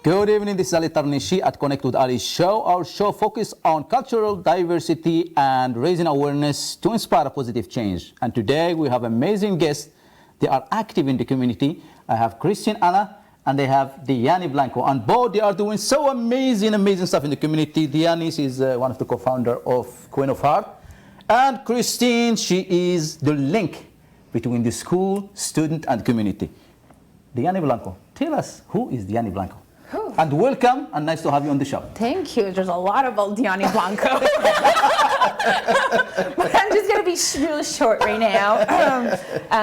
Good evening, this is Ali Tarnishi at Connect with Ali show. Our show focuses on cultural diversity and raising awareness to inspire a positive change. And today we have amazing guests. They are active in the community. I have Christine Anna and they have Diane Blanco. And both they are doing so amazing stuff in the community. Diane is one of the co-founder of Queen of Heart. And Christine, she is the link between the school, student, and community. Diane Blanco, tell us, who is Diane Blanco? And welcome, and nice to have you on the show. Thank you. There's a lot about Diane Blanco. But I'm just going to be really short right now.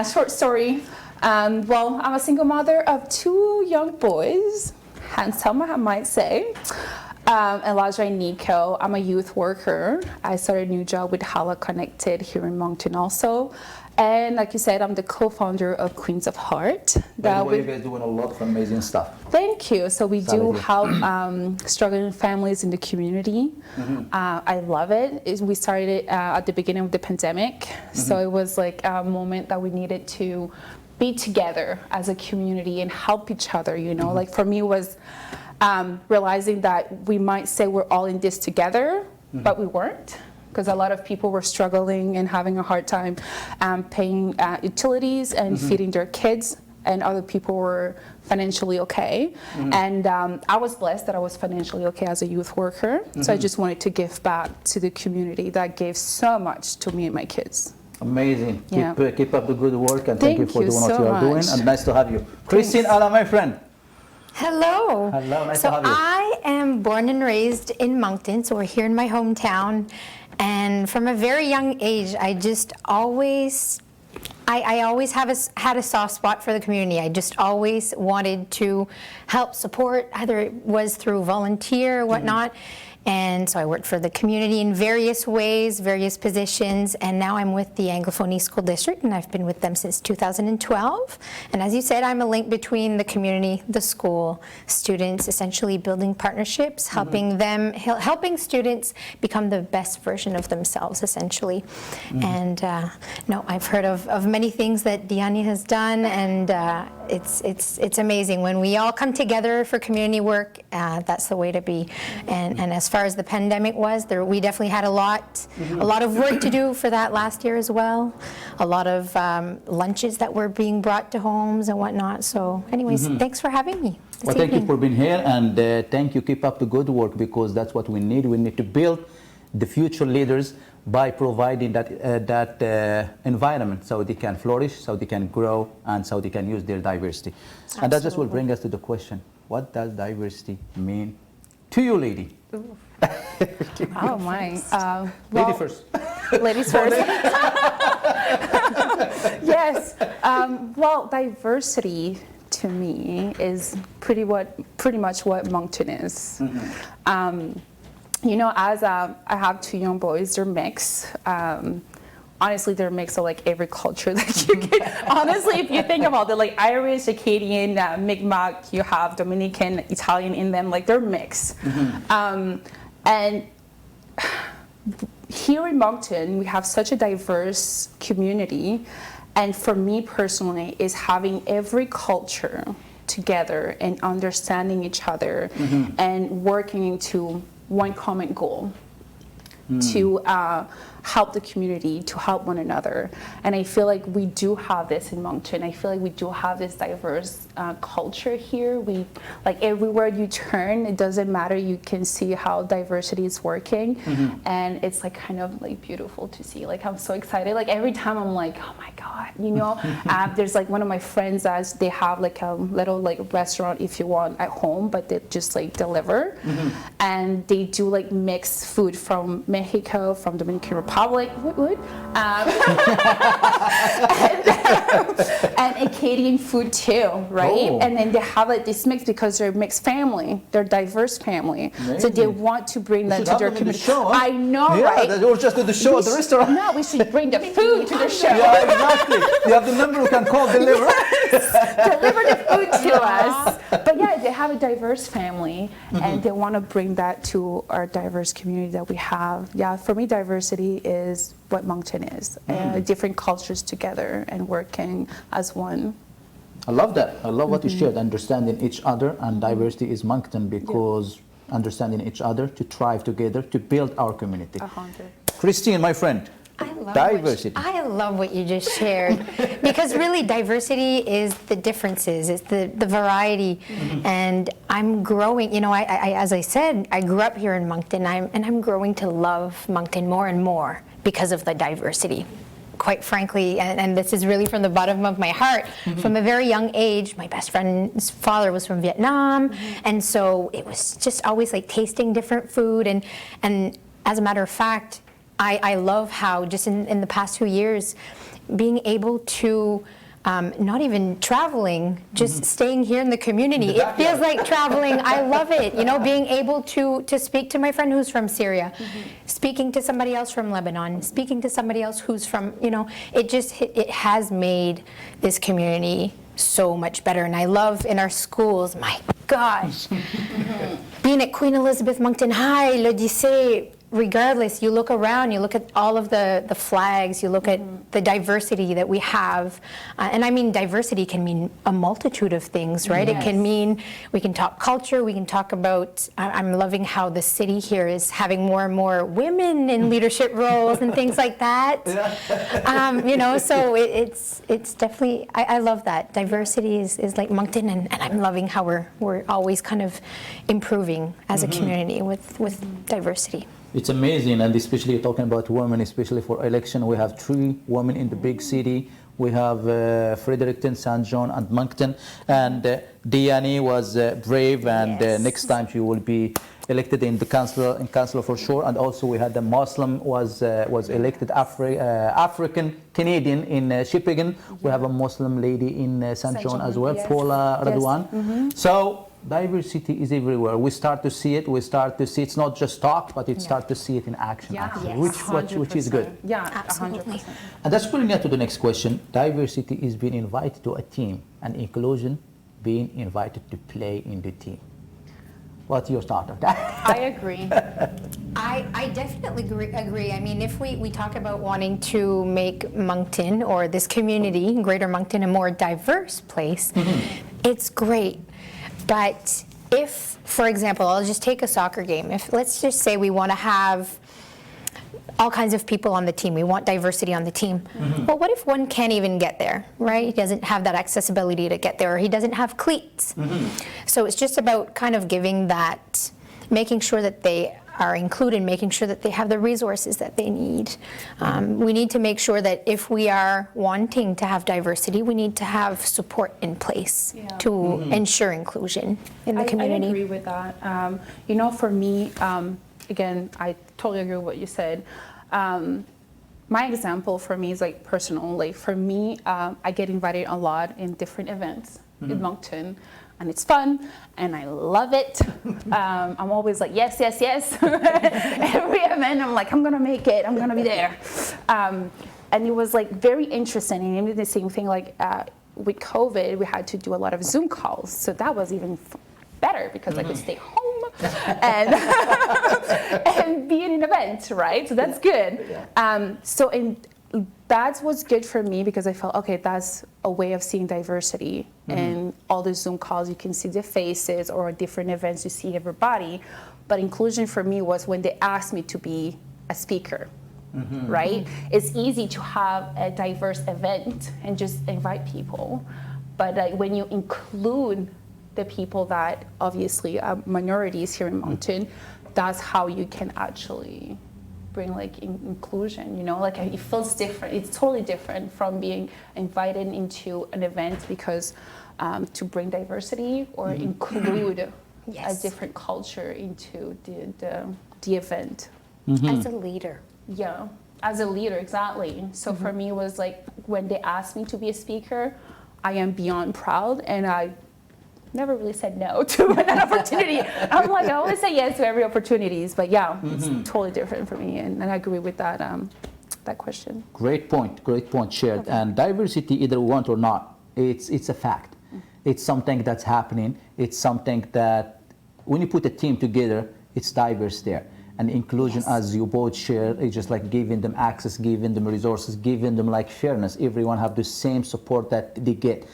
Short story. Well, I'm a single mother of two young boys, handsome, I might say. Elijah and Nico. I'm a youth worker. I started a new job with Hala Connected here in Moncton also. And like you said, I'm the co-founder of Queens of Heart. By the way, you guys doing a lot of amazing stuff. Thank you. So we do help struggling families in the community. I love it. We started it at the beginning of the pandemic. So it was like a moment that we needed to be together as a community and help each other, you know. Like for me it was realizing that we might say we're all in this together, but we weren't. Because a lot of people were struggling and having a hard time paying utilities and feeding their kids, and other people were financially okay. And I was blessed that I was financially okay as a youth worker, so I just wanted to give back to the community that gave so much to me and my kids. Amazing. Yeah. Keep up the good work, and thank you for doing what so you are doing, and nice to have you. Christine Anna, my friend. Hello. Hello, nice so to have you. I am born and raised in Moncton, so we're here in my hometown. And from a very young age, I just always, I always had a soft spot for the community. I just always wanted to help support, either it was through volunteer or whatnot. And so I worked for the community in various ways, various positions, and now I'm with the Anglophone East School District, and I've been with them since 2012. And as you said, I'm a link between the community, the school, students, essentially building partnerships, helping them, helping students become the best version of themselves, essentially. And no, I've heard of many things that Diane has done, and it's amazing. When we all come together for community work, that's the way to be. And as far as the pandemic was, we definitely had a lot of work to do for that last year as well. A lot of lunches that were being brought to homes and whatnot. So anyways, thanks for having me. Well, thank you for being here, and thank you. Keep up the good work, because that's what we need. We need to build the future leaders by providing that environment so they can flourish, so they can grow, and so they can use their diversity. Absolutely. And that just will bring us to the question, what does diversity mean to you, lady? Oh my. Lady first. Ladies first. Yes. Well, diversity to me is pretty much what Moncton is. You know, as I have two young boys, they're mixed. Honestly, they're a mix of like every culture that you can. Honestly, if you think about it, like Irish, Acadian, Mi'kmaq, you have Dominican, Italian in them, like they're mixed. And here in Moncton, we have such a diverse community. And for me personally, is having every culture together and understanding each other and working into one common goal. To help the community, to help one another. And I feel like we do have this in Moncton. I feel like we do have this diverse culture here. We, like everywhere you turn, it doesn't matter, you can see how diversity is working. And it's like kind of like beautiful to see. Like I'm so excited. Like every time I'm like, oh my God, you know. There's like one of my friends as they have like a little like restaurant if you want at home, but they just like deliver. And they do like mixed food from Mexico, from Dominican Republic, and Acadian food too, right? Oh. And then they have like this mix because they're a mixed family, they're a diverse family. Amazing. So they want to bring that to their community. Show, huh? I know, right? Or just to the show at the restaurant. No, we should bring the food to the show. Yeah, exactly. You have the number who can call, deliver. Deliver the food to us. But yeah, they have a diverse family, and they want to bring that to our diverse community that we have. Yeah, for me, diversity is what Moncton is. Different cultures together and working as one. I love that. I love what you shared, understanding each other, and diversity is Moncton because understanding each other to thrive together to build our community. 100. Christine, my friend, diversity. I love what you just shared because really diversity is the differences, it's the variety, and I'm growing. You know, I as I said, I grew up here in Moncton, and I'm growing to love Moncton more and more because of the diversity. Quite frankly, and this is really from the bottom of my heart, from a very young age, my best friend's father was from Vietnam, and so it was just always like tasting different food, and as a matter of fact, I love how just in the past 2 years, being able to not even traveling, just staying here in the community. It feels like traveling. I love it. You know, being able to speak to my friend who's from Syria, speaking to somebody else from Lebanon, speaking to somebody else who's from, you know, it has made this community so much better. And I love in our schools, my gosh, being at Queen Elizabeth Moncton High, l'Odyssée, regardless, you look around, you look at all of the flags, you look at the diversity that we have. And I mean, diversity can mean a multitude of things, right? It can mean, we can talk culture, we can talk about, I'm loving how the city here is having more and more women in leadership roles and things like that. You know, so it's definitely, I love that. Diversity is like Moncton, and I'm loving how we're always kind of improving as a community with diversity. It's amazing, and especially talking about women, especially for election, we have 3 women in the big city. We have Fredericton, St. John, and Moncton, and Diane was brave, and next time she will be elected in the council for sure. And also we had the Muslim was elected African Canadian in Shippagan. We have a Muslim lady in St. John as well, Paula Radwan. So diversity is everywhere. We start to see it. We start to see it's not just talk, but it start to see it in action, actually, which is good. Yeah, Absolutely. 100%. And that's bringing us to the next question. Diversity is being invited to a team, and inclusion being invited to play in the team. What's your thought of that? I agree. I definitely agree. I mean, if we talk about wanting to make Moncton or this community, Greater Moncton, a more diverse place, it's great. But if, for example, I'll just take a soccer game. If let's just say we want to have all kinds of people on the team, we want diversity on the team. Well, what if one can't even get there, right? He doesn't have that accessibility to get there, or he doesn't have cleats. So it's just about kind of giving that, making sure that they are included, making sure that they have the resources that they need. We need to make sure that if we are wanting to have diversity, we need to have support in place to ensure inclusion in the community. I agree with that. You know, for me, again, I totally agree with what you said. My example for me is like personal. Like for me, I get invited a lot in different events in Moncton. And it's fun, and I love it. I'm always like, yes, yes, yes. Every event, I'm like, I'm gonna make it. I'm gonna be there. And it was like very interesting. And even the same thing, like with COVID, we had to do a lot of Zoom calls. So that was even better because I could stay home and and be in an event, right? So that's good. That was good for me because I felt, okay, that's a way of seeing diversity. And all the Zoom calls, you can see the faces, or different events, you see everybody. But inclusion for me was when they asked me to be a speaker, right? It's easy to have a diverse event and just invite people. But when you include the people that obviously are minorities here in Moncton, that's how you can actually bring like inclusion, you know, like it feels different. It's totally different from being invited into an event because to bring diversity or include a different culture into the event. As a leader. Yeah, as a leader, exactly. So for me, it was like when they asked me to be a speaker, I am beyond proud, and I never really said no to an opportunity. I'm like, I always say yes to every opportunities, but yeah, it's totally different for me, and I agree with that that question. Great point shared. And diversity, either we want or not, it's a fact. It's something that's happening. It's something that when you put a team together, it's diverse there. And inclusion, as you both share, is just like giving them access, giving them resources, giving them like fairness. Everyone have the same support that they get.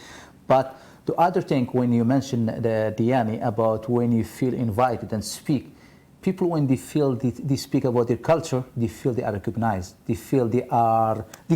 But the other thing, when you mentioned Diane, about when you feel invited and speak, people, when they feel they speak about their culture, they feel they are recognized. They feel they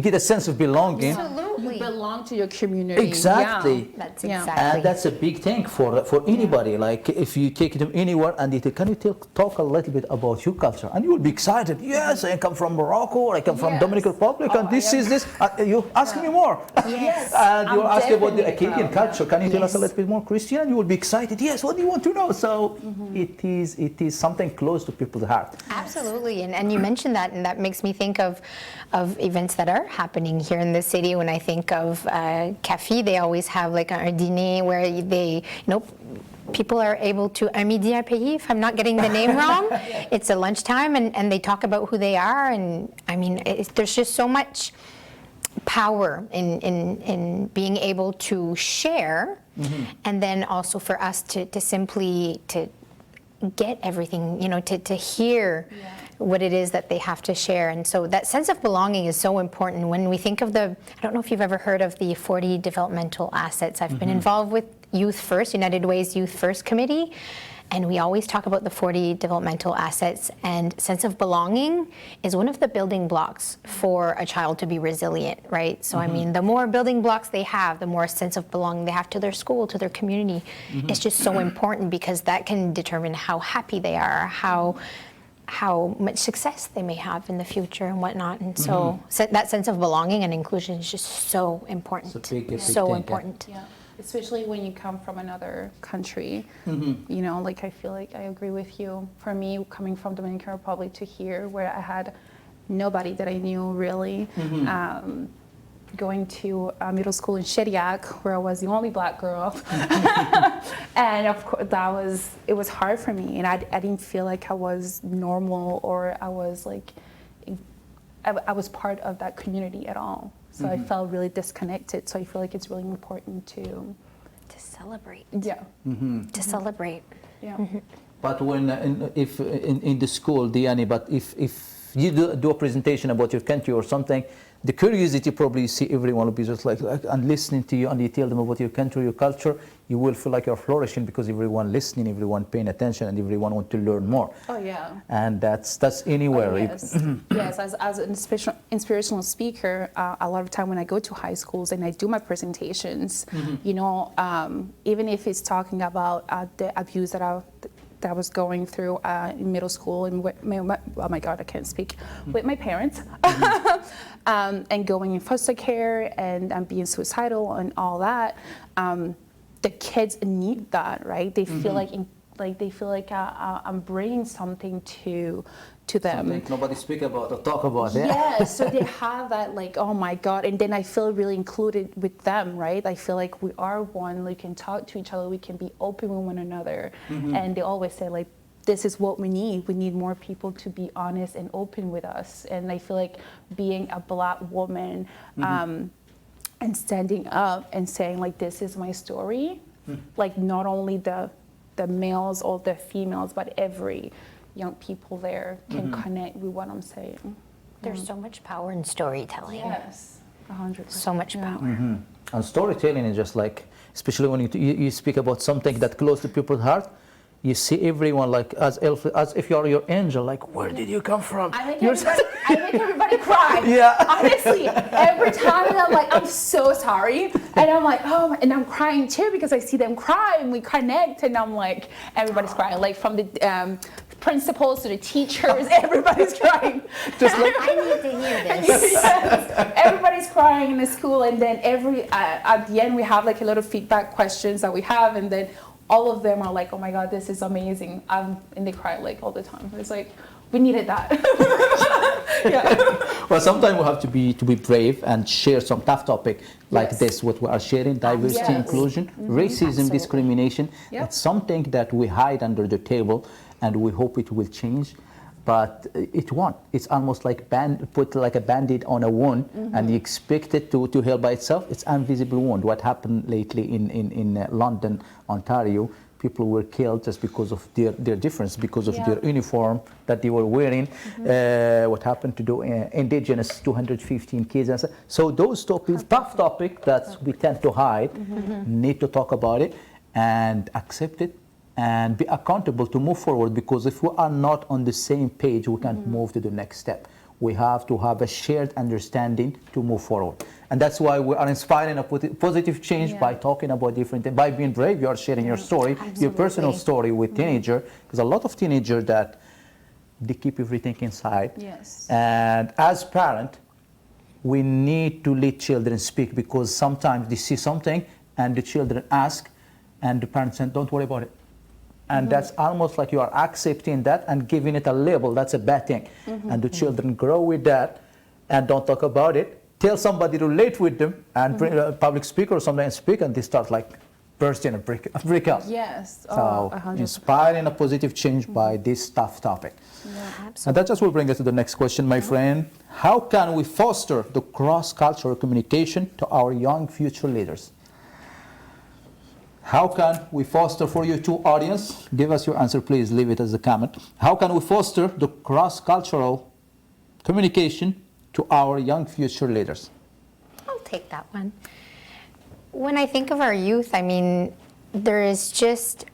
get a sense of belonging. Absolutely. You belong to your community. Exactly. Yeah. That's Yeah. exactly. And that's a big thing for anybody. Like if you take them anywhere and they tell, can you talk a little bit about your culture? And you will be excited. Yes, I come from Morocco, or I come from Yes. Dominican Republic, and this is this. You ask me more. Yes. And you I'm ask about the definitely Acadian proud. culture. Can you tell us a Yes. little bit more, Christian? You will be excited. Yes, what do you want to know? So it is something close to people's heart. Absolutely, and you mentioned that, and that makes me think of events that are happening here in the city. When I think of Café, they always have like a dîner where they, people are able to, un midi à payer, if I'm not getting the name wrong. It's a lunchtime, and they talk about who they are, and I mean, there's just so much power in being able to share, and then also for us to simply to get everything, to hear what it is that they have to share. And so that sense of belonging is so important. When we think of I don't know if you've ever heard of the 40 developmental assets. I've been involved with Youth First, United Way's Youth First Committee, and we always talk about the 40 developmental assets, and sense of belonging is one of the building blocks for a child to be resilient, right? So I mean, the more building blocks they have, the more sense of belonging they have to their school, to their community. It's just so important, because that can determine how happy they are, how much success they may have in the future and whatnot. And so that sense of belonging and inclusion is just so important. It's a big so thing, yeah. important. Yeah, especially when you come from another country. Like I feel like I agree with you. For me, coming from Dominican Republic to here, where I had nobody that I knew really, going to middle school in Shediac, where I was the only black girl, and of course it was hard for me, and I didn't feel like I was normal, or I was like, I was part of that community at all. So I felt really disconnected. So I feel like it's really important to celebrate. Yeah. To celebrate. Yeah. But when in the school, Diane, but if you do a presentation about your country or something, the curiosity, probably you see everyone will be just like and listening to you, and you tell them about your country, your culture, you will feel like you're flourishing, because everyone listening, everyone paying attention, and everyone want to learn more. Oh yeah. And that's anywhere. Oh, yes. Yes, as an inspirational speaker, a lot of time when I go to high schools and I do my presentations, even if it's talking about the abuse that I was going through in middle school, and oh my God, I can't speak, with my parents, and going in foster care, and being suicidal and all that. The kids need that, right? They feel like I'm bringing something to them. Something nobody speak about or talk about. Yeah, so they have that, like, oh my God, and then I feel really included with them, right? I feel like we are one, we can talk to each other, we can be open with one another. And they always say, like, this is what we need more people to be honest and open with us. And I feel like being a black woman, and standing up and saying, like, this is my story, like, not only the males or the females, but every young people there can connect with what I'm saying. There's so much power in storytelling. Yes, 100%. So much power. And storytelling is just like, especially when you speak about something that close to people's heart, you see everyone like as if you're your angel, like, where did you come from? I make everybody cry. Yeah. Honestly, every time, and I'm like, I'm so sorry, and I'm like, oh, and I'm crying too, because I see them cry and we connect, and I'm like, everybody's crying, like from the principals to the teachers, everybody's crying. Just like, I need to hear this. Yes. Everybody's crying in the school, and then at the end we have like a lot of feedback questions that we have, and then all of them are like, oh my God, this is amazing. And they cry like all the time. It's like, we needed that. Yeah. Well, sometimes we have to be brave and share some tough topic like this, what we are sharing, diversity, inclusion, racism, discrimination. Yep. It's something that we hide under the table, and we hope it will change. But it won't. It's almost like put like a Band-Aid on a wound, and you expect it to heal by itself. It's invisible wound. What happened lately in London, Ontario, people were killed just because of their difference, because of their uniform that they were wearing. What happened to the indigenous 215 kids. And so those topics, tough topic that we tend to hide, need to talk about it and accept it and be accountable to move forward, because if we are not on the same page, we can't move to the next step. We have to have a shared understanding to move forward. And that's why we are inspiring a positive change by talking about different things. By being brave, you are sharing your story, your personal story with teenager, because a lot of teenagers that they keep everything inside. Yes. And as parent, we need to let children speak, because sometimes they see something and the children ask and the parents say, don't worry about it. And that's almost like you are accepting that and giving it a label. That's a bad thing. And the children grow with that and don't talk about it. Tell somebody to relate with them and bring a public speaker or something and speak, and they start like bursting and break out. Yes. So 100%. inspiring a positive change by this tough topic. Yeah, absolutely. And that just will bring us to the next question, my friend. How can we foster the cross-cultural communication to our young future leaders? How can we foster, for you two audience, give us your answer, please, leave it as a comment. How can we foster the cross-cultural communication to our young future leaders? I'll take that one. When I think of our youth, I mean, there is just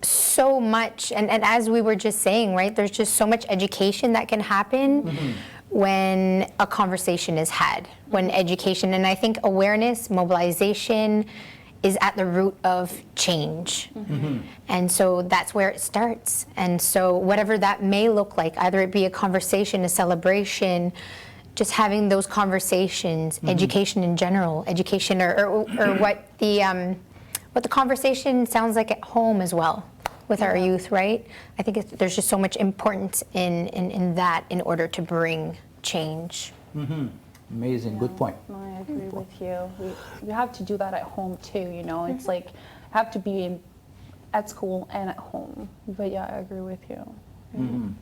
so much, and as we were just saying, right, there's just so much education that can happen when a conversation is had, when education, and I think awareness, mobilization, is at the root of change. And so that's where it starts. And so whatever that may look like, either it be a conversation, a celebration, just having those conversations, education in general, education or what the conversation sounds like at home as well with our youth, right? I think there's just so much importance in that in order to bring change. Amazing, good point. No, I agree with you. You have to do that at home too, you know. It's like have to be at school and at home. But yeah, I agree with you.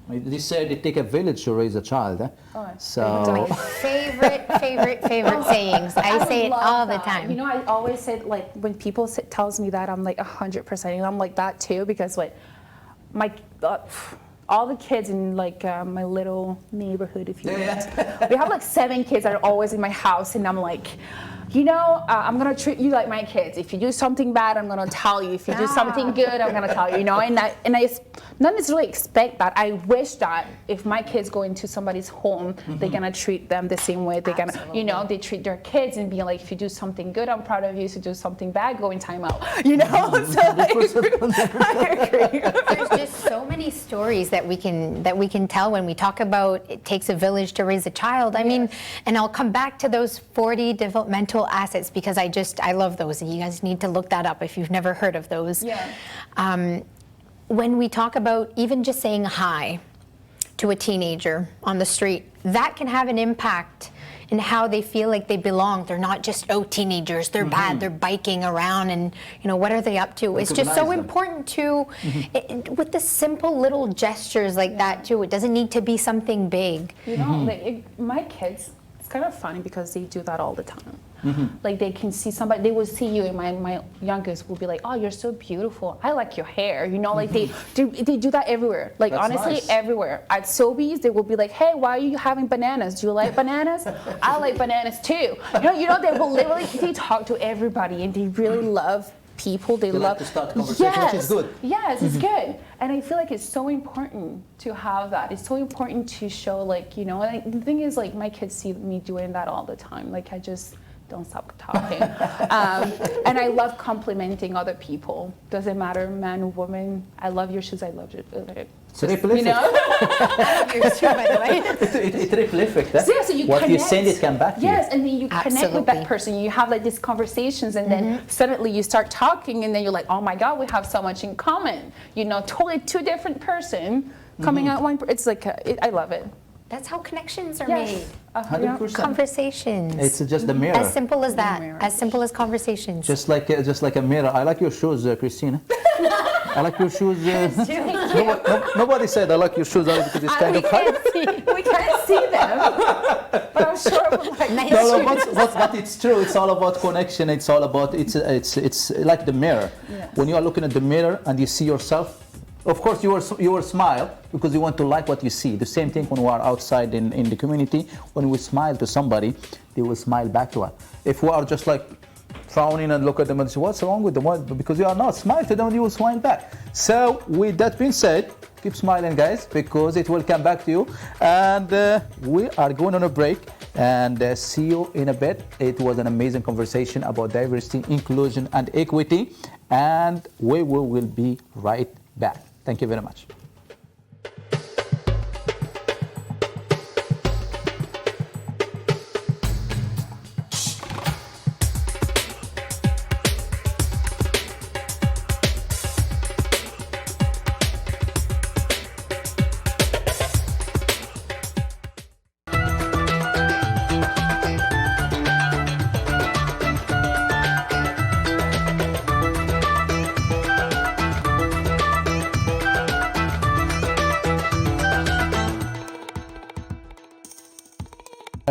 They said it take a village to raise a child. So It's my favorite sayings. I say it love all the that. time. You know, I always say, like, when people tells me that, I'm like 100%. And I'm like that too, because like my all the kids in like my little neighborhood, if you will, we have like 7 kids that are always in my house, and I'm like, you know, I'm gonna treat you like my kids. If you do something bad, I'm gonna tell you. If you do something good, I'm gonna tell you. You know, and I not necessarily expect that. I wish that if my kids go into somebody's home, they're gonna treat them the same way. They're gonna, you know, they treat their kids and be like, if you do something good, I'm proud of you. If you do something bad, go in timeout. You know, so I agree. There's just so many stories that we can tell when we talk about it takes a village to raise a child. I mean, and I'll come back to those 40 developmental assets, because I love those, and you guys need to look that up if you've never heard of those. When we talk about even just saying hi to a teenager on the street, that can have an impact in how they feel like they belong. They're not just, oh, teenagers, they're bad, they're biking around, and you know, what are they up to? It's just so important to, with the simple little gestures like that too. It doesn't need to be something big. You know, like my kids, it's kind of funny because they do that all the time. Like they can see somebody, they will see you, and my youngest will be like, oh, you're so beautiful, I like your hair, you know, like they do that everywhere, like That's honestly nice. everywhere. At Sobeys, they will be like, hey, why are you having bananas? Do you like bananas? I like bananas too. You know, they will literally, they talk to everybody, and they really love people. They love like to start conversation, which is good. Yes, it's good. And I feel like it's so important to have that. It's so important to show, like, you know, and the thing is, like, my kids see me doing that all the time. Like, I just don't stop talking. And I love complimenting other people. Doesn't matter, man or woman. I love your shoes. I love your, it's prolific. you know? I love yours too, by the way. It's prolific. So, yeah, so you what connect. you send, it come back to you. Yes, and then you connect with Absolutely. that person. You have like these conversations, and then suddenly you start talking, and then you're like, oh my God, we have so much in common. You know, totally two different person coming out one. It's like I love it. That's how connections are Yes. made. 100%. Conversations. It's just a mirror. As simple as that. Mirror. As simple as conversations. Just like a mirror. I like your shoes, Christina. I like your shoes. Nobody said I like your shoes because it's kind of high. We can't see them, but I'm sure it was like Nice. No, but it's true. It's all about connection. It's all about it's like the mirror. Yes. When you are looking at the mirror and you see yourself, of course you will smile because you want to like what you see. The same thing when we are outside in the community. When we smile to somebody, they will smile back to us. If we are just like frowning and look at them and say, what's wrong with them? Because you are not smile to them, you will smile back. So with that being said, keep smiling, guys, because it will come back to you. And we are going on a break and see you in a bit. It was an amazing conversation about diversity, inclusion, and equity. And we will be right back. Thank you very much.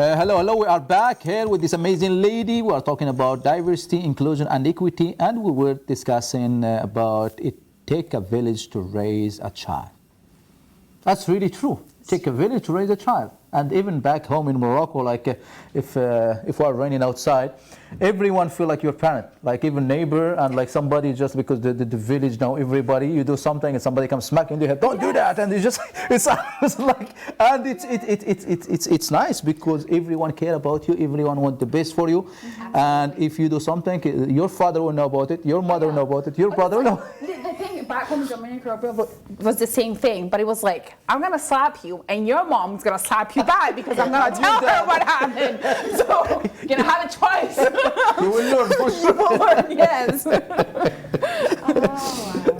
Hello, we are back here with this amazing lady. We are talking about diversity, inclusion, and equity, and we were discussing about it take a village to raise a child. That's really true. Take a village to raise a child. And even back home in Morocco, like if we are running outside, everyone feel like your parent, like even neighbor and like somebody, just because the village now, everybody, you do something and somebody comes smack in your head, don't do that, and it's just it's like, and it's nice because everyone care about you, everyone want the best for you, and if you do something, your father will know about it, your mother will know about it, your brother will know. The thing back home in Dominican Republic was the same thing, but it was like, I'm gonna slap you, and your mom's gonna slap you back because I'm gonna tell her what happened. So you're gonna have a choice. You will learn for sure. You will learn, yes.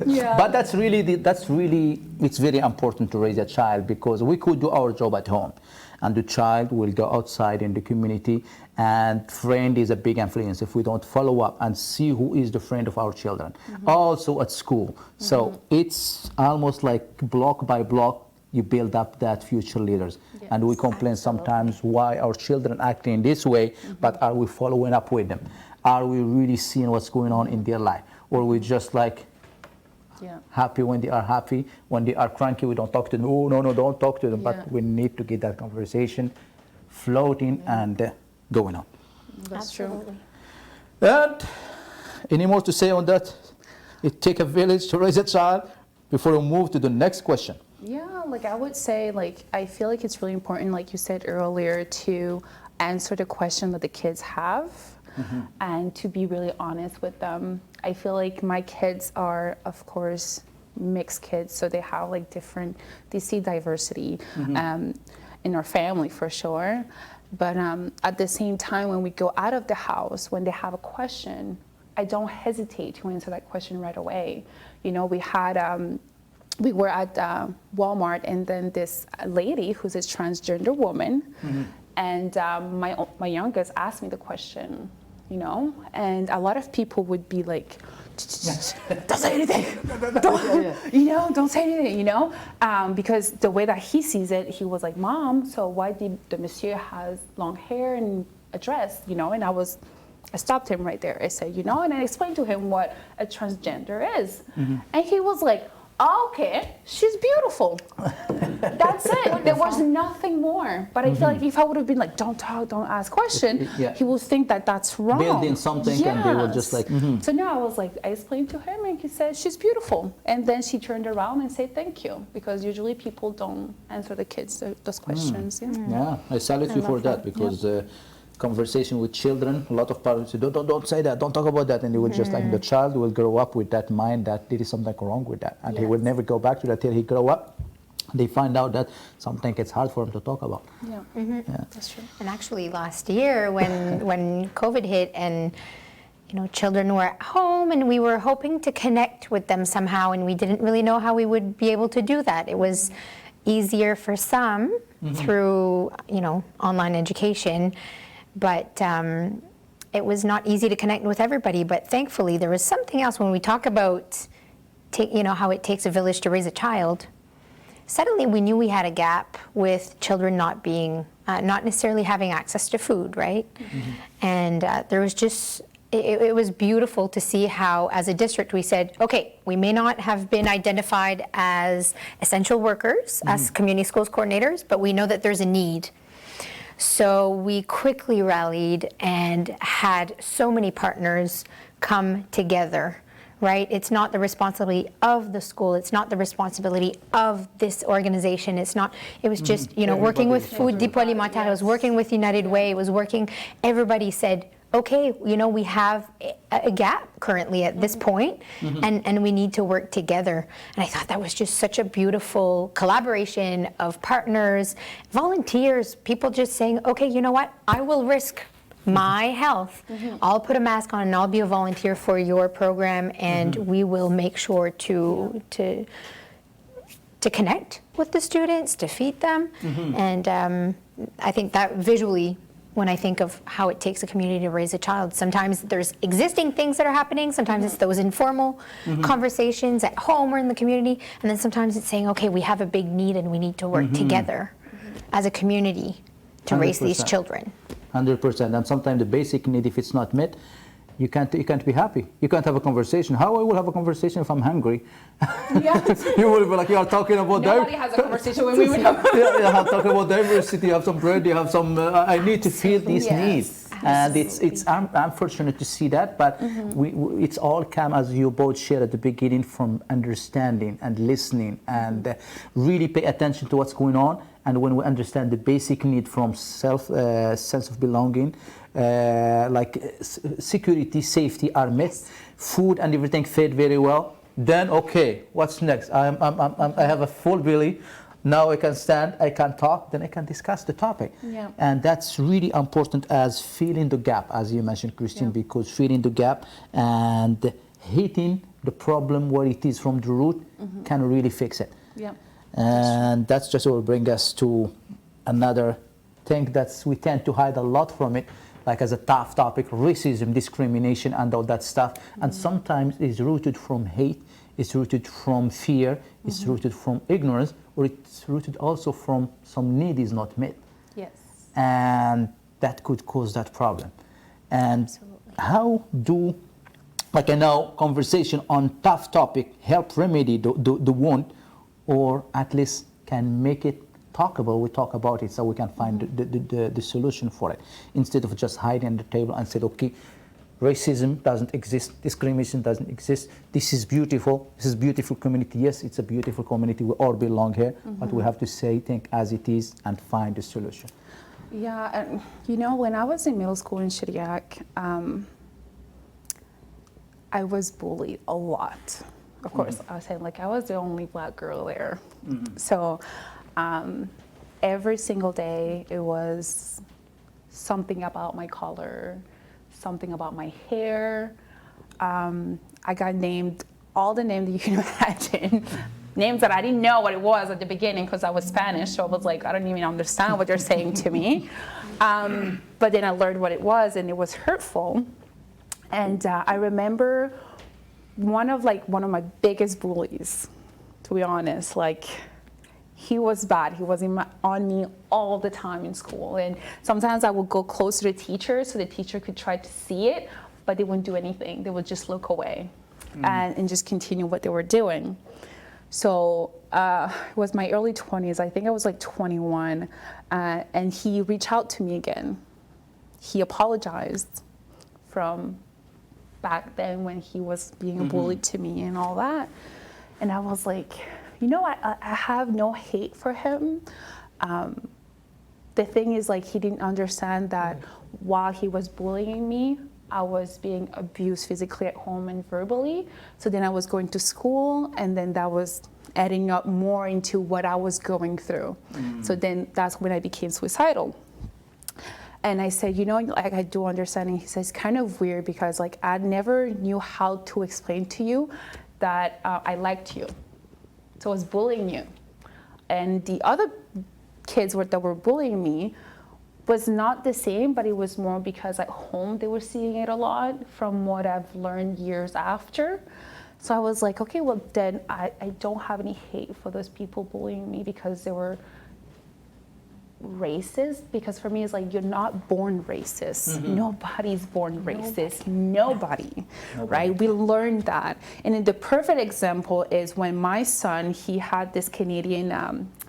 Yeah. But that's really it's very important to raise a child because we could do our job at home, and the child will go outside in the community, and friend is a big influence if we don't follow up and see who is the friend of our children. Also at school. So it's almost like block by block you build up that future leaders. Yes, and we complain sometimes why our children acting this way, but are we following up with them? Are we really seeing what's going on in their life? Or we just like happy when they are happy, when they are cranky, we don't talk to them. Oh, no, don't talk to them. Yeah. But we need to get that conversation floating and going on. That's true. And any more to say on that? It takes a village to raise a child before we move to the next question. Yeah, like I would say, like I feel like it's really important, like you said earlier, to answer the question that the kids have and to be really honest with them. I feel like my kids are, of course, mixed kids, so they have like they see diversity in our family for sure. But at the same time, when we go out of the house, when they have a question, I don't hesitate to answer that question right away. You know, we were at Walmart, and then this lady who's a transgender woman, and my youngest asked me the question, you know, and a lot of people would be like, don't say anything, don't say anything, you know, because the way that he sees it, he was like, Mom, so why did the monsieur has long hair and a dress, you know, and I stopped him right there. I said, you know, and I explained to him what a transgender is, and he was like, oh, okay, she's beautiful. That's it. There was nothing more. But I feel like if I would have been like, don't talk, don't ask question, he would think that that's wrong. Building something and they were just like, So now I was like, I explained to him and he said, she's beautiful. And then she turned around and said, thank you. Because usually people don't answer the kids those questions. Yeah, I salute you for that because conversation with children, a lot of parents say, don't say that, don't talk about that, and they will just like the child will grow up with that mind that there is something wrong with that, and he will never go back to that till he grow up. They find out that something it's hard for him to talk about. That's true. And actually last year when COVID hit and children were at home and we were hoping to connect with them somehow and we didn't really know how we would be able to do that. It was easier for some through, online education, but it was not easy to connect with everybody. But thankfully, there was something else when we talk about, how it takes a village to raise a child. Suddenly, we knew we had a gap with children not being, not necessarily having access to food, right? And there was just, it was beautiful to see how, as a district, we said, okay, we may not have been identified as essential workers, as community schools coordinators, but we know that there's a need. So we quickly rallied and had so many partners come together, right? It's not the responsibility of the school. It's not the responsibility of this organization. It was just, working with Food Depot Alimentaire. It was working with United Way. It was working, everybody said, okay, we have a gap currently at this point, and we need to work together. And I thought that was just such a beautiful collaboration of partners, volunteers, people just saying, okay, you know what, I will risk my health. I'll put a mask on and I'll be a volunteer for your program, and we will make sure to connect with the students, to feed them. And I think that visually, when I think of how it takes a community to raise a child, sometimes there's existing things that are happening, sometimes it's those informal conversations at home or in the community, and then sometimes it's saying, okay, we have a big need and we need to work together as a community to raise these children. 100%. And sometimes the basic need, if it's not met, you can't be happy. You can't have a conversation. How I will have a conversation if I'm hungry? You will be like, you are talking about nobody has a conversation when we wake up. I'm talking about diversity. You have some bread. You have some. I need to feel these needs, and I'm fortunate to see that. But it's all come, as you both shared at the beginning, from understanding and listening and really pay attention to what's going on. And when we understand the basic need from sense of belonging, like security, safety are met, food and everything fed very well, then okay, what's next? I have a full belly. Now I can stand, I can talk, then I can discuss the topic. And that's really important as filling the gap, as you mentioned, Christine, because filling the gap and hitting the problem where it is from the root can really fix it. And that's just what will bring us to another thing that we tend to hide a lot from it, like as a tough topic, racism, discrimination, and all that stuff. And sometimes it's rooted from hate, it's rooted from fear, it's rooted from ignorance, or it's rooted also from some need is not met. And that could cause that problem. And how do, like I know, conversation on tough topic help remedy the wound, or at least can make it talkable? We talk about it so we can find the solution for it, instead of just hiding on the table and say, okay, racism doesn't exist, discrimination doesn't exist, this is beautiful community. Yes, it's a beautiful community, we all belong here, but we have to think as it is and find the solution. And when I was in middle school in Shediac, I was bullied a lot. Of course, I was saying, like, I was the only black girl there. So every single day it was something about my color, something about my hair. I got named all the names that you can imagine. Names that I didn't know what it was at the beginning because I was Spanish. So I was like, I don't even understand what they're saying to me. But then I learned what it was, and it was hurtful. And I remember one of my biggest bullies, to be honest, like, he was bad. He was on me all the time in school. And sometimes I would go close to the teacher so the teacher could try to see it, but they wouldn't do anything. They would just look away and just continue what they were doing. So it was my early 20s. I think I was like 21. And he reached out to me again. He apologized from back then when he was being bullied to me and all that. And I was like, I have no hate for him. The thing is, like, he didn't understand that while he was bullying me, I was being abused physically at home and verbally. So then I was going to school, and then that was adding up more into what I was going through. So then that's when I became suicidal. And I said, like, I do understand. And he says, kind of weird because, like, I never knew how to explain to you that I liked you. So I was bullying you. And the other kids that were bullying me was not the same, but it was more because at home they were seeing it a lot from what I've learned years after. So I was like, okay, well then I don't have any hate for those people bullying me because they were racist. Because for me it's like, you're not born racist. Nobody's born racist. Nobody. Right? We learned that. And the perfect example is when my son, he had this Canadian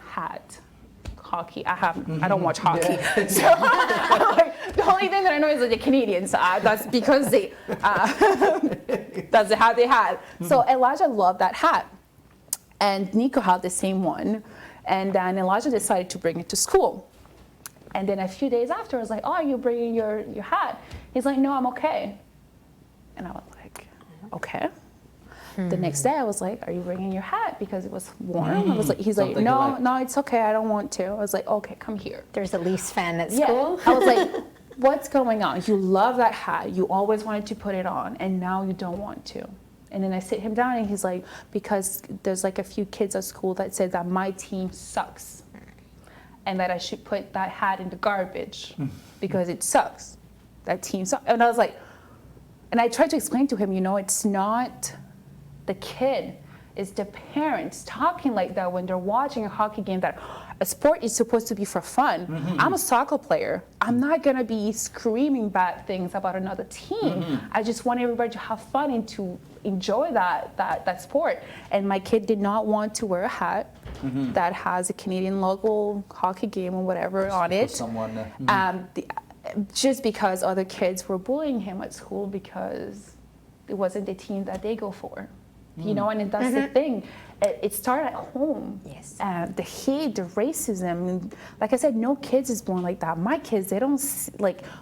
hat. Hockey. I don't watch hockey. So like, the only thing that I know is like the Canadians. That's because they that's the hat they had. So Elijah loved that hat, and Nico had the same one, and then Elijah decided to bring it to school. And then a few days after, I was like, "Oh, are you bringing your hat?" He's like, "No, I'm okay." And I was like, "Okay." The next day I was like, "Are you bringing your hat?" Because it was warm. I was like, he's like, no, it's okay. I don't want to. I was like, "Okay, come here." There's a Leafs fan at school. I was like, "What's going on? You love that hat. You always wanted to put it on, and now you don't want to." And then I sit him down, and he's like, "Because there's like a few kids at school that said that my team sucks, and that I should put that hat in the garbage because it sucks. That team sucks." And I was like, and I tried to explain to him, it's not the kid, is the parents talking like that when they're watching a hockey game, that a sport is supposed to be for fun. I'm a soccer player. I'm not gonna be screaming bad things about another team. I just want everybody to have fun and to enjoy that sport. And my kid did not want to wear a hat that has a Canadian logo, hockey game or whatever on it. Just because other kids were bullying him at school because it wasn't the team that they go for. And that's the thing. It started at home. Yes. The hate, the racism. Like I said, no kids is born like that. My kids, they don't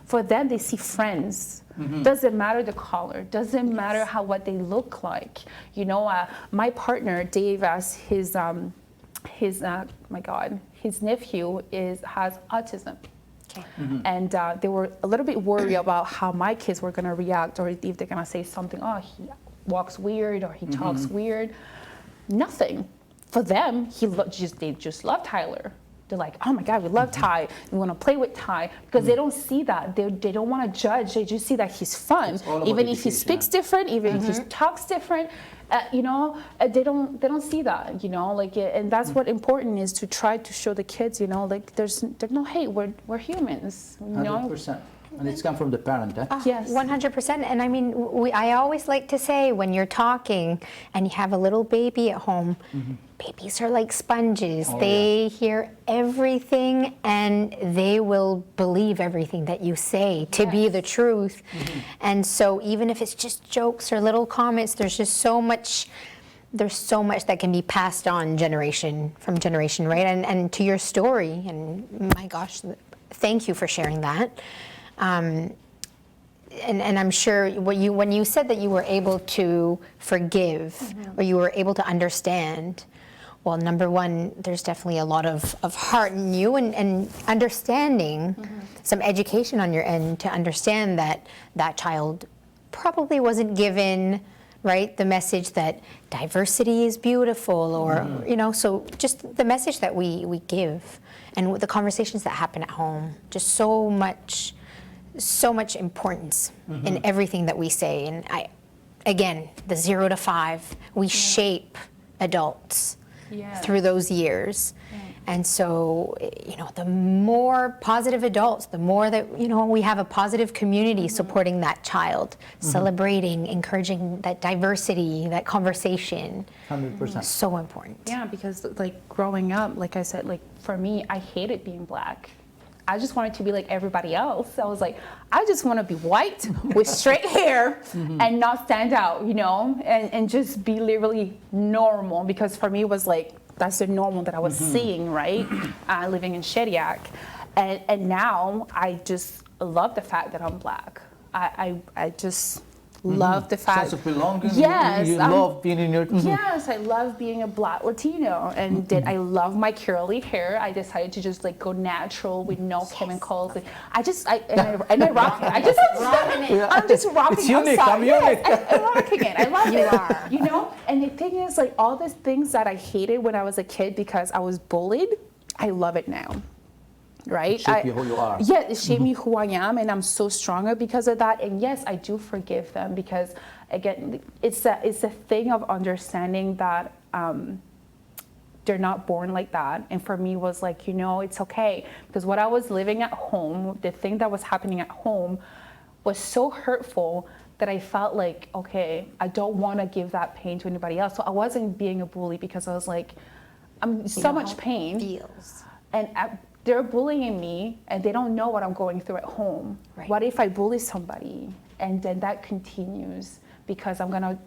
for them, they see friends. Doesn't matter the color. Doesn't matter what they look like. My partner, Dave, as his nephew has autism. Okay. And they were a little bit worried about how my kids were gonna react, or if they're gonna say something. Oh, he walks weird, or he talks weird. Nothing. For them, they just love Tyler. They're like, "Oh my God, we love Ty. We want to play with Ty," because they don't see that. They don't want to judge. They just see that he's fun. Even if he speaks different, even if he talks different, they don't see that. And that's what important is, to try to show the kids. There's no hate. We're humans. 100%. And it's come from the parent, eh? Yes. 100%. And I mean, I always like to say, when you're talking and you have a little baby at home, babies are like sponges. They hear everything and they will believe everything that you say to be the truth. And so even if it's just jokes or little comments, there's so much that can be passed on generation from generation, right? And to your story, and my gosh, thank you for sharing that. And I'm sure when you said that you were able to forgive, or you were able to understand, well, number one, there's definitely a lot of heart in you, and understanding, some education on your end to understand that child probably wasn't given, right, the message that diversity is beautiful, or so just the message that we give, and the conversations that happen at home, just so much importance in everything that we say. And again, the 0 to 5, we shape adults through those years. And so, the more positive adults, the more that, we have a positive community supporting that child, celebrating, encouraging that diversity, that conversation. 100%. So important. Yeah, because growing up, like I said, for me, I hated being Black. I just wanted to be like everybody else. I was like, I just want to be white with straight hair and not stand out, and just be literally normal. Because for me, it was like, that's the normal that I was seeing, right? Living in Shediac. And now I just love the fact that I'm Black. I just love the fact. Sense of belonging. Yes, you love being in your. Yes, I love being a Black Latino, and then I love my curly hair. I decided to just like go natural with no chemicals. And I rock it. I'm just rocking. It's unique. outside. I'm unique. Yes, I'm rocking it. I love You it. are. You know, and the thing is, like all the things that I hated when I was a kid because I was bullied, I love it now. Right? Shape you who you are. Yeah, it shaped me who I am, and I'm so stronger because of that. And yes, I do forgive them because, again, it's a thing of understanding that they're not born like that. And for me, was like, it's okay, because what I was living at home, the thing that was happening at home, was so hurtful that I felt like, okay, I don't want to give that pain to anybody else. So I wasn't being a bully because I was like, I'm in so much pain. Feels. And they're bullying me, and they don't know what I'm going through at home. Right. What if I bully somebody, and then that continues because I'm gonna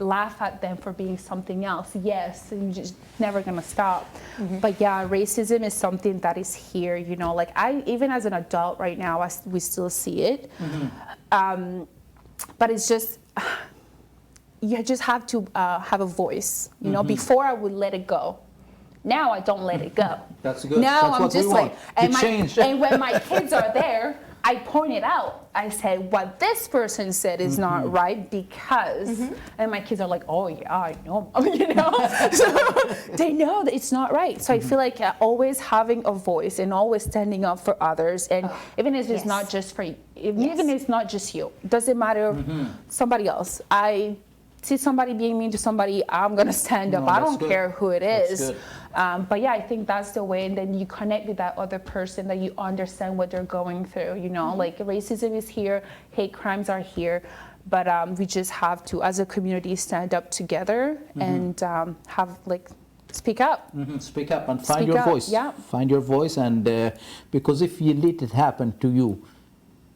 laugh at them for being something else? Yes, and you're just never gonna stop. But yeah, racism is something that is here. Like even as an adult right now, we still see it. But it's just you just have to have a voice. Before I would let it go. Now I don't let it go. That's good. Now That's I'm what just we like, want. Change. and when my kids are there, I point it out. I say, what this person said is not right because, and my kids are like, oh yeah, I know, so they know that it's not right. So I feel like always having a voice and always standing up for others, and even if it's not just for you, even if it's not just you, doesn't matter, somebody else. I see somebody being mean to somebody, I'm gonna stand up. I don't care who it is. But yeah, I think that's the way, and then you connect with that other person, that you understand what they're going through. Like racism is here, hate crimes are here, but we just have to, as a community, stand up together and have speak up. Speak up and find your voice. Yeah. Find your voice, and because if you let it happen to you,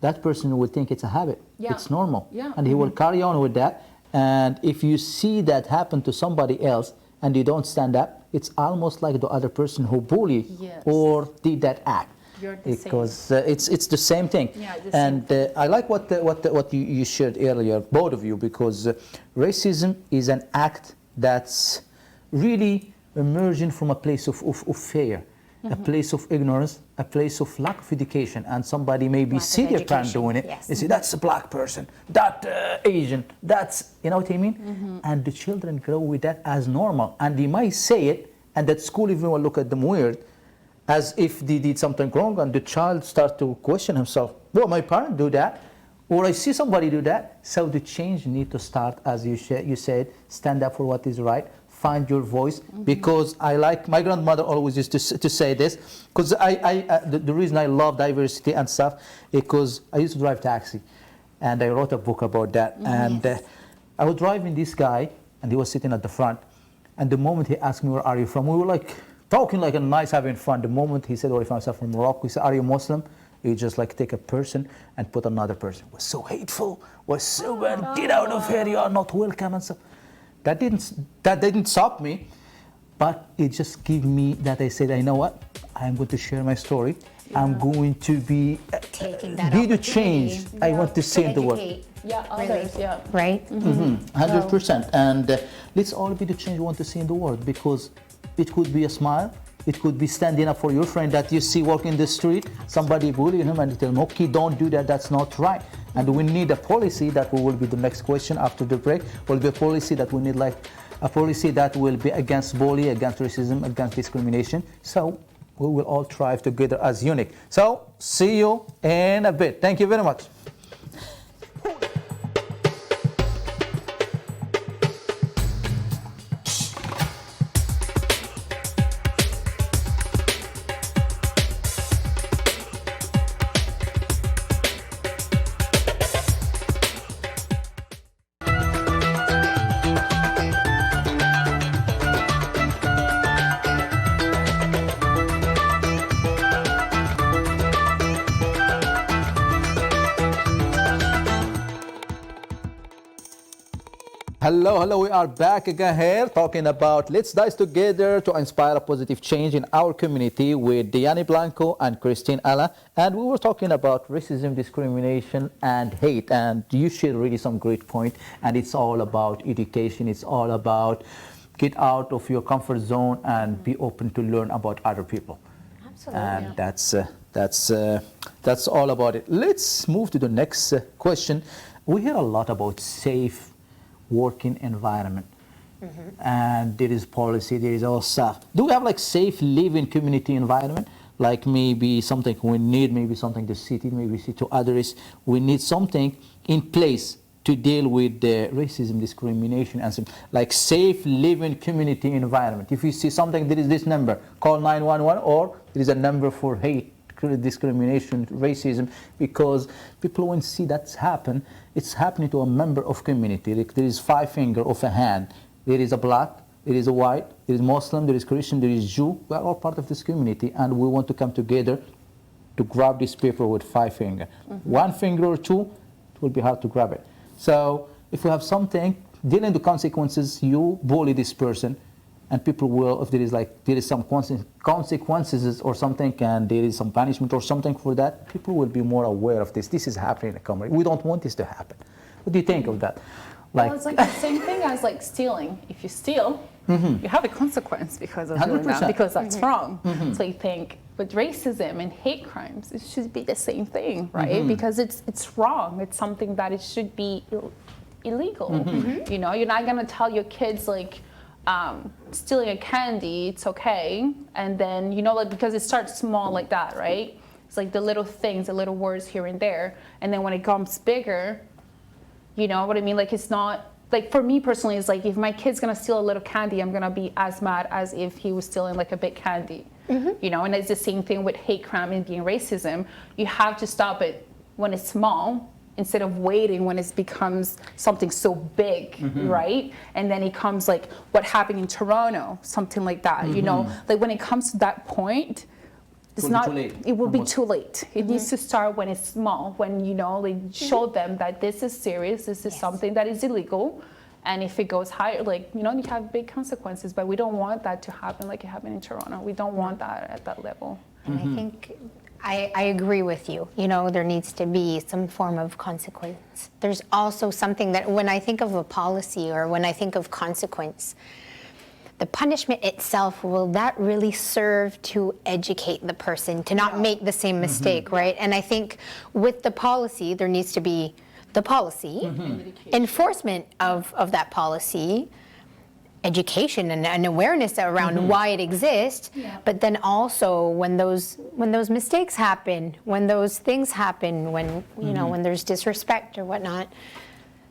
that person will think it's a habit. Yeah. It's normal. Yeah. And he will carry on with that. And if you see that happen to somebody else and you don't stand up, it's almost like the other person who bullied or did that act. You're the because same. It's the same thing. Yeah, and I like what you shared earlier, both of you, because racism is an act that's really emerging from a place of fear, a place of ignorance, a place of lack of education, and somebody maybe see their parent doing it. Yes. They say, that's a black person, that Asian, that's, you know what I mean? And the children grow with that as normal, and they might say it, and that school even will look at them weird, as if they did something wrong, and the child starts to question himself, well, my parent do that, or I see somebody do that. So the change need to start, as you said, stand up for what is right, find your voice, because I like, my grandmother always used to say this, because the reason I love diversity and stuff, because I used to drive taxi, and I wrote a book about that, and I was driving this guy, and he was sitting at the front, and the moment he asked me, where are you from, we were like talking like a nice, having fun. The moment he said, where are you from, I said, from Morocco. He said, are you Muslim? You just like take a person and put another person. It was so hateful, was so bad, get out of here, you are not welcome, and stuff. That didn't stop me, but it just gave me that I said, I know what, I'm going to share my story. I'm going to be the change I want to see in the world. Yeah, others, yeah. Right? 100%. And let's all be the change we want to see in the world, because it could be a smile, it could be standing up for your friend that you see walking the street, somebody bullying him, and you tell him, okay, don't do that, that's not right. And we need a policy, that will be the next question after the break, will be a policy that we need, like a policy that will be against bullying, against racism, against discrimination. So we will all thrive together as unique. So see you in a bit. Thank you very much. Hello, we are back again here talking about let's dice together to inspire a positive change in our community with Diane Blanco and Christine Alla. And we were talking about racism, discrimination, and hate. And you shared really some great point. And it's all about education. It's all about get out of your comfort zone and be open to learn about other people. Absolutely. And that's all about it. Let's move to the next question. We hear a lot about safe working environment, and there is policy, there is all stuff. Do we have like safe living community environment? Like maybe something we need, maybe something the city, maybe see to others. We need something in place to deal with the racism, discrimination, and some, like safe living community environment. If you see something, there is this number, call 911, or there is a number for hate, discrimination, racism, because people when see that's happen, it's happening to a member of community. Like there is 5 fingers of a hand. There is a black, there is a white, there is Muslim, there is Christian, there is Jew. We are all part of this community, and we want to come together to grab this paper with 5 fingers. 1 finger or 2, it will be hard to grab it. So if we have something dealing with the consequences, you bully this person, and people will, if there is some consequences or something, and there is some punishment or something for that, people will be more aware of this. This is happening in the community. We don't want this to happen. What do you think of that? Well, it's like the same thing as like stealing. If you steal, you have a consequence because of doing that, 100%. because that's wrong. So you think with racism and hate crimes, it should be the same thing, right? Because it's wrong. It's something that it should be illegal. You know, you're not gonna tell your kids like, stealing a candy, it's okay, and then you know, like, because it starts small like that, right? It's like the little things, the little words here and there, and then when it comes bigger, you know what I mean? Like it's not like, for me personally, it's like if my kid's gonna steal a little candy, I'm gonna be as mad as if he was stealing like a big candy. You know, and it's the same thing with hate crime and being racism. You have to stop it when it's small, instead of waiting when it becomes something so big, right? And then it comes like what happened in Toronto, something like that, you know? Like when it comes to that point, it's not, it will be too late. It needs to start when it's small, when, you know, like show them that this is serious, this is something that is illegal. And if it goes higher, like, you know, you have big consequences, but we don't want that to happen like it happened in Toronto. We don't want that at that level. And I think I agree with you. You know, there needs to be some form of consequence. There's also something that when I think of a policy or when I think of consequence, the punishment itself, will that really serve to educate the person to not make the same mistake, right? And I think with the policy, there needs to be the policy, enforcement of that policy, education and awareness around why it exists, but then also when those mistakes happen, when those things happen, when you know, when there's disrespect or whatnot,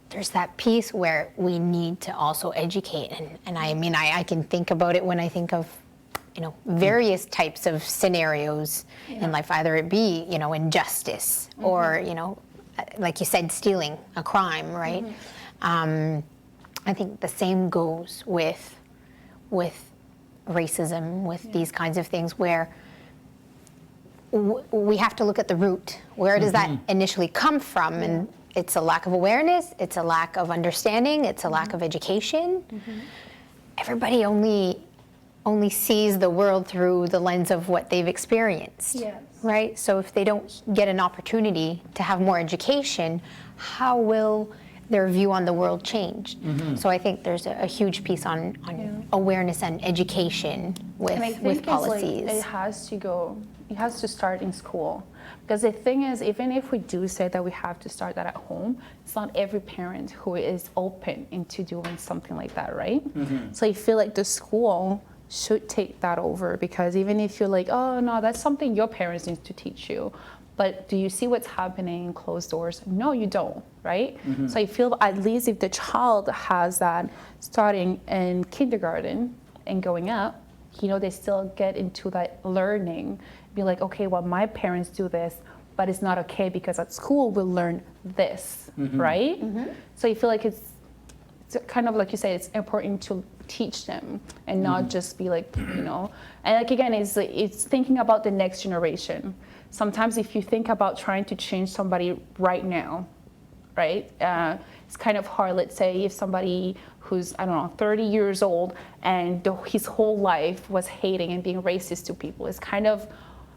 there's that piece where we need to also educate. And I mean, I can think about it when I think of, you know, various types of scenarios in life, either it be, you know, injustice or, you know, like you said, stealing, a crime, right? I think the same goes with racism, with these kinds of things, where we have to look at the root. Where does that initially come from? And it's a lack of awareness, it's a lack of understanding, it's a lack of education. Everybody only sees the world through the lens of what they've experienced, right? So if they don't get an opportunity to have more education, how will their view on the world change? So I think there's a huge piece on awareness and education with policies. Like, it has to start in school. Because the thing is, even if we do say that we have to start that at home, it's not every parent who is open into doing something like that, right? So I feel like the school should take that over, because even if you're like, oh no, that's something your parents need to teach you, but do you see what's happening in closed doors? No, you don't, right? So I feel at least if the child has that starting in kindergarten and going up, you know, they still get into that learning, be like, okay, well, my parents do this, but it's not okay because at school we'll learn this, right? So I feel like it's kind of like you say, it's important to teach them and not just be like, you know, and like again, it's thinking about the next generation. Sometimes if you think about trying to change somebody right now, right? it's kind of hard. Let's say if somebody who's, I don't know, 30 years old and his whole life was hating and being racist to people, it's kind of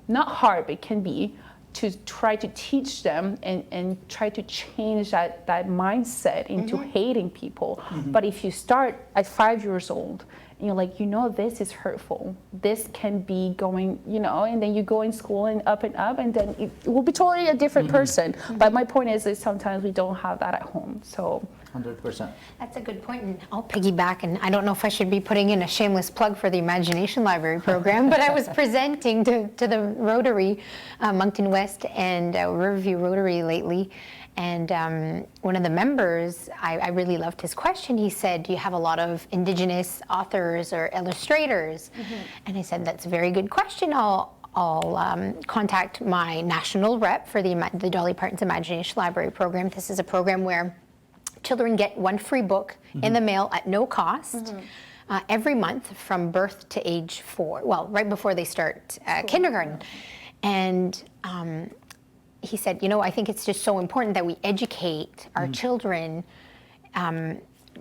not hard, but it can be, to try to teach them and try to change that mindset into hating people. But if you start at 5 years old, and you're like, this is hurtful, this can be going, and then you go in school and then it will be totally a different person. But my point is that sometimes we don't have that at home. So 100%. That's a good point, and I'll piggyback, and I don't know if I should be putting in a shameless plug for the Imagination Library program, but I was presenting to the Rotary, Moncton West and Riverview Rotary lately, and one of the members, I really loved his question. He said, do you have a lot of Indigenous authors or illustrators? And I said, that's a very good question. I'll contact my national rep for the Dolly Parton's Imagination Library program. This is a program where children get one free book in the mail at no cost every month from birth to age 4, well, right before they start kindergarten. And he said, I think it's just so important that we educate our children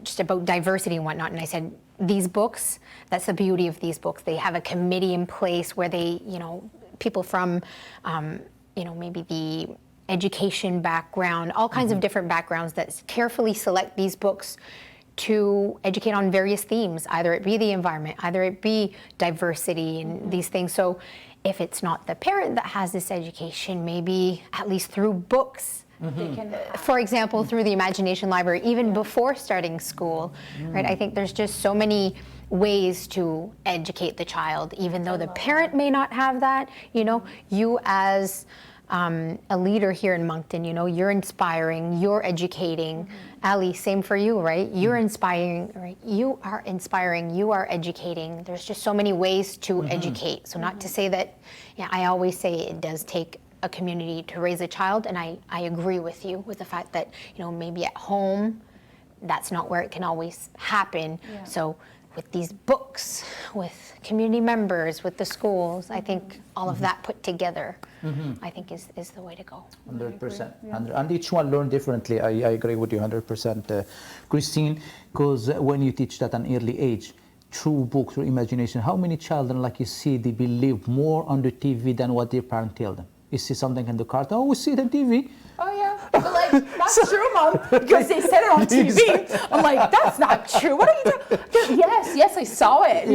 just about diversity and whatnot. And I said, these books, that's the beauty of these books. They have a committee in place where they, people from, maybe the education background, all kinds of different backgrounds that carefully select these books to educate on various themes, either it be the environment, either it be diversity and these things. So if it's not the parent that has this education, maybe at least through books, for example, through the Imagination Library, even before starting school, right? I think there's just so many ways to educate the child, even though the parent may not have that. You as a leader here in Moncton, you're inspiring, you're educating. Ali, same for you, right? You're inspiring, right? You are inspiring, you are educating. There's just so many ways to educate. So not to say that, I always say it does take a community to raise a child, and I agree with you with the fact that, maybe at home, that's not where it can always happen. So with these books, with community members, with the schools, I think all of that put together, I think is the way to go. 100%. And each one learn differently. I agree with you 100%, Christine, because when you teach that at an early age, through books, through imagination, how many children, like you see, they believe more on the TV than what their parents tell them? You see something in the cartoon, we see it on TV. Oh yeah, but that's true, Mom, because they said it on TV. I'm like, that's not true. What are you doing? Yes, I saw it.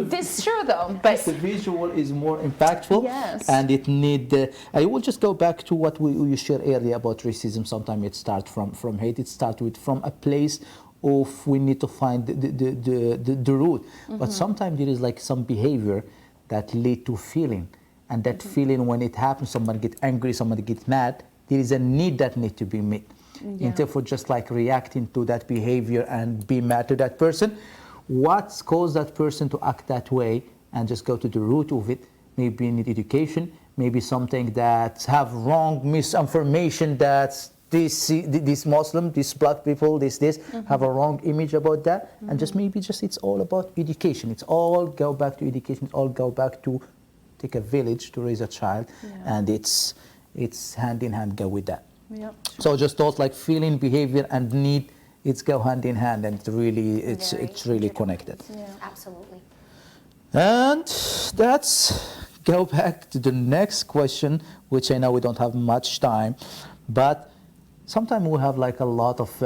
This sure though. But the visual is more impactful. Yes. And it need. I will just go back to what you shared earlier about racism. Sometimes it starts from hate. It starts from a place of we need to find the root. But sometimes there is like some behavior that lead to feeling. And that feeling, when it happens, somebody gets angry, somebody gets mad, there is a need that needs to be met. Instead of just like reacting to that behavior and be mad to that person, what's caused that person to act that way, and just go to the root of it. Maybe need education, maybe something that have wrong misinformation that this Muslim, these black people, this have a wrong image about that, and just maybe it's all about education. It's all go back to education. It's all go back to take a village to raise a child, and it's hand in hand go with that. So just thought like feeling, behavior, and need, it's go hand in hand, and it's really connected. Absolutely. And that's go back to the next question, which I know we don't have much time, but sometimes we have like a lot of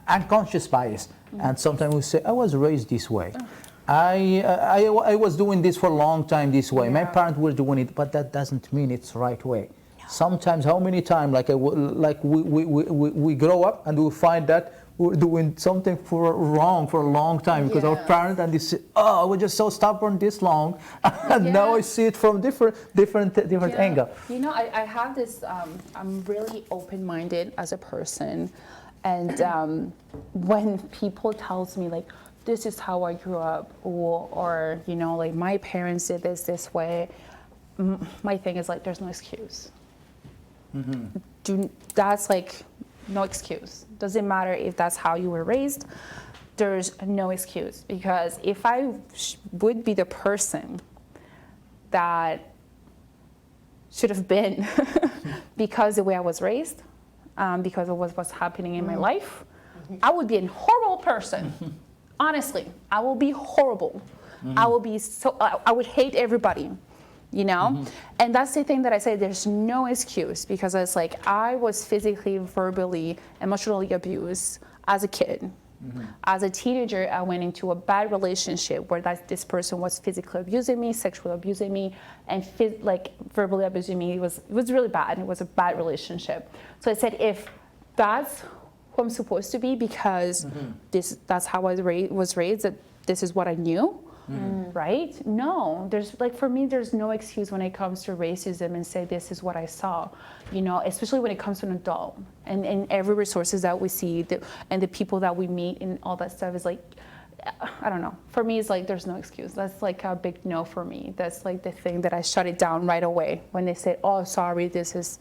unconscious bias, and sometimes we say, I was raised this way. I was doing this for a long time this way. My parents were doing it, but that doesn't mean it's the right way. No. Sometimes, how many times, we grow up and we find that we're doing something wrong for a long time because our parents, and they say, oh, we're just so stubborn this long, and now I see it from different angle. I have this. I'm really open-minded as a person, and when people tells me like, this is how I grew up, or like my parents did this way, my thing is like, there's no excuse. That's like no excuse. Doesn't matter if that's how you were raised, there's no excuse. Because if I would be the person that should have been because the way I was raised, because of what's happening in my life, I would be a horrible person. Honestly, I will be horrible. I will be I would hate everybody, you know? And that's the thing that I say, there's no excuse, because it's like I was physically, verbally, emotionally abused as a kid. As a teenager, I went into a bad relationship where this person was physically abusing me, sexually abusing me, and verbally abusing me. It was really bad. It was a bad relationship. So I said, if that's who I'm supposed to be, because that's how I was raised, that this is what I knew, right? No, for me, there's no excuse when it comes to racism and say, this is what I saw, you know, especially when it comes to an adult, and every resources that we see and the people that we meet and all that stuff is like, I don't know. For me, it's like, there's no excuse. That's like a big no for me. That's like the thing that I shut it down right away when they say, oh, sorry, this is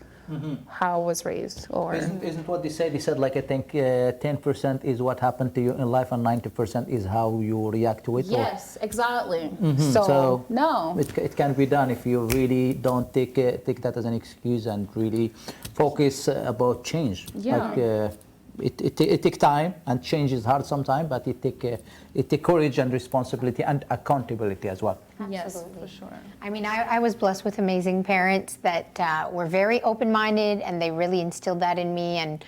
how I was raised. Or isn't what they said? They said, like, I think 10% is what happened to you in life, and 90% is how you react to it. Yes, exactly. So no, it can be done if you really don't take that as an excuse and really focus about change. Yeah. Like, it takes time, and change is hard sometimes, but it take courage and responsibility and accountability as well. Yes, for sure. I mean, I was blessed with amazing parents that were very open-minded, and they really instilled that in me, and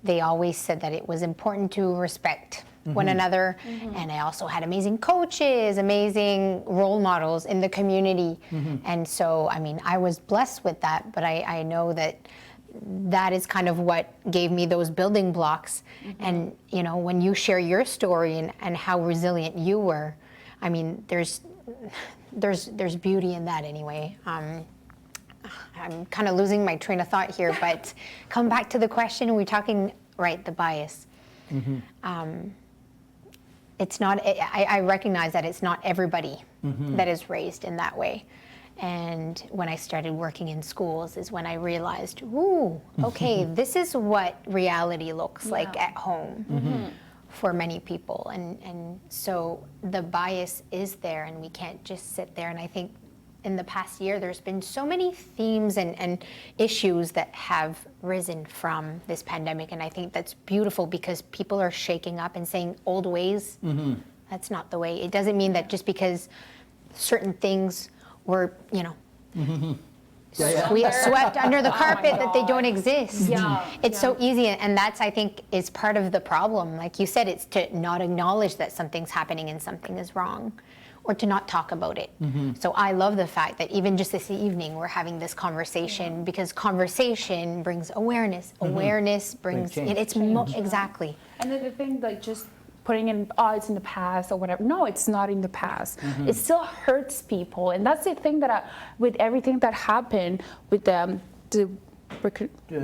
they always said that it was important to respect one another. And I also had amazing coaches, amazing role models in the community. And so, I mean, I was blessed with that, but I know that is kind of what gave me those building blocks. And, you know, when you share your story and how resilient you were, I mean, there's beauty in that anyway. I'm kind of losing my train of thought here, but come back to the question, we're talking, right, the bias. It's not, I recognize that it's not everybody that is raised in that way. And when I started working in schools is when I realized, ooh, okay, this is what reality looks like at home for many people. And so the bias is there, and we can't just sit there. And I think in the past year, there's been so many themes and issues that have risen from this pandemic. And I think that's beautiful, because people are shaking up and saying old ways, that's not the way. It doesn't mean that just because certain things were, you know, swept under the carpet, that they don't exist. It's so easy, and that's, I think, is part of the problem. Like you said, it's to not acknowledge that something's happening and something is wrong, or to not talk about it. So I love the fact that even just this evening we're having this conversation, because conversation brings awareness. Awareness brings exactly. And then the thing, like, just putting in, oh, it's in the past or whatever. No, it's not in the past. It still hurts people, and that's the thing that with everything that happened with the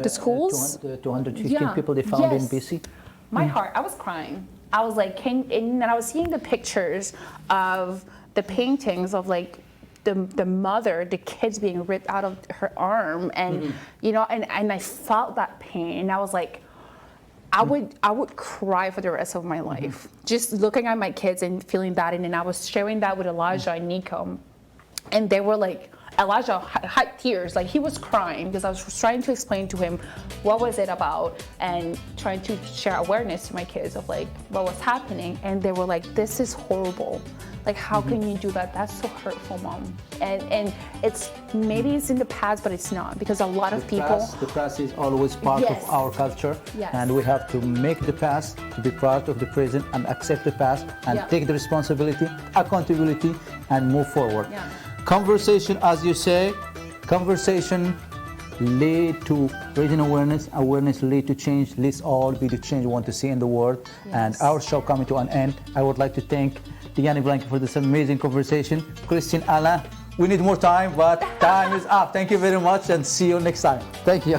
schools, 215 people they found in BC. My heart, I was crying. I was like, and I was seeing the pictures of the paintings of, like, the mother, the kids being ripped out of her arm, and you know, and I felt that pain, and I was like, I would cry for the rest of my life, just looking at my kids and feeling that. And then I was sharing that with Elijah and Nico, and they were like, Elijah had tears, like he was crying, because I was trying to explain to him what was it about, and trying to share awareness to my kids of, like, what was happening. And they were like, this is horrible. Like, how can you do that? That's so hurtful, Mom. And it's, maybe it's in the past, but it's not, because a lot of people... The past is always part of our culture, and we have to make the past to be part of the present, and accept the past, and take the responsibility, accountability, and move forward. Conversation, as you say, conversation lead to raising awareness, awareness lead to change. Let's all be the change we want to see in the world. And our show coming to an end. I would like to thank Diane Blanco for this amazing conversation. Christine, Alain, we need more time, but time is up. Thank you very much, and see you next time. Thank you.